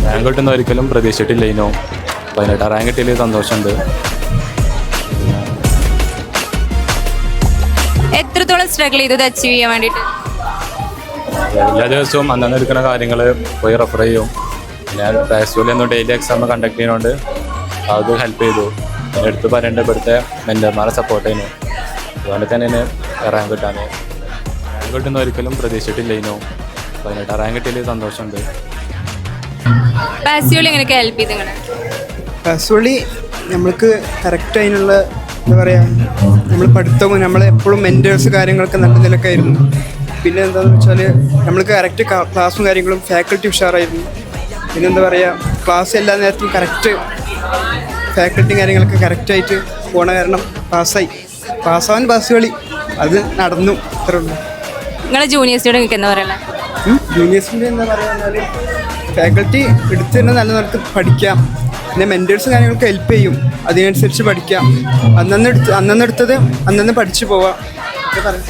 Rank കിട്ടുന്ന ഒരിക്കലും പ്രതീക്ഷിച്ചിട്ടില്ലേനോ. 18 rank കിട്ടിയതിൽ സന്തോഷമുണ്ട്. എത്രത്തോളം സ്ട്രഗിൾ ചെയ്തു അച്ചീവ് ചെയ്യാൻ വേണ്ടിയിട്ട്? എല്ലാ ദിവസവും അന്നന്ന് എടുക്കുന്ന കാര്യങ്ങൾ പോയി റെഫർ ചെയ്യും. പിന്നെ പാസ്വേഡിൽ ഒന്നും ഡെയിലി എക്സാം കണ്ടക്ട് ചെയ്യുന്നതുകൊണ്ട് അത് ഹെൽപ്പ് ചെയ്തു. പിന്നെ എടുത്ത് പറയേണ്ട ഇവിടുത്തെ മെൻറ്റർമാരെ സപ്പോർട്ട് ചെയ്യുന്നു. അതുകൊണ്ട് തന്നെ റാങ്ക് കിട്ടാൻ. റാങ്ക് കിട്ടുന്ന ഒരിക്കലും പ്രതീക്ഷിച്ചിട്ടില്ലേനോ. 18 റാങ്ക് കിട്ടിയതിൽ സന്തോഷമുണ്ട്. പാസ്വേഡ് എങ്ങനെയൊക്കെ ഹെൽപ്പ് ചെയ്ത് നിങ്ങളെ? പാസ്വേഡ് നമ്മൾക്ക് കറക്റ്റ് അതിനുള്ള എന്താ പറയുക, നമ്മൾ പഠിത്തവും നമ്മളെപ്പോഴും മെൻറ്റേഴ്സ് കാര്യങ്ങളൊക്കെ നല്ല നിലക്കായിരുന്നു. പിന്നെ എന്താണെന്ന് വെച്ചാൽ നമ്മൾക്ക് കറക്റ്റ് ക്ലാസ്സും കാര്യങ്ങളും ഫാക്കൽറ്റി ഉഷാറായിരുന്നു. പിന്നെ എന്താ പറയുക, ക്ലാസ് എല്ലാ നേരത്തും കറക്റ്റ് ഫാക്കൽറ്റിയും കാര്യങ്ങളൊക്കെ കറക്റ്റായിട്ട് പോണ കാരണം പാസ്സാവാൻ പാസ്സുകളി അത് നടന്നു. അത്രേ ഉള്ളൂ. നിങ്ങളെ ജൂനിയേഴ്സിനോട് നിങ്ങൾക്ക് എന്താ പറയുക? ജൂനിയേഴ്സിൻ്റെ എന്താ പറയുക, ഫാക്കൽറ്റി എടുത്ത് തന്നെ നല്ല നിലക്ക് പഠിക്കാം. പിന്നെ മെൻറ്റേഴ്സും കാര്യങ്ങളൊക്കെ ഹെൽപ്പ് ചെയ്യും. അതിനനുസരിച്ച് പഠിക്കാം. അന്നന്ന് എടുത്തത് അന്നന്ന് പഠിച്ചു പോവാം ഒക്കെ പറയാം.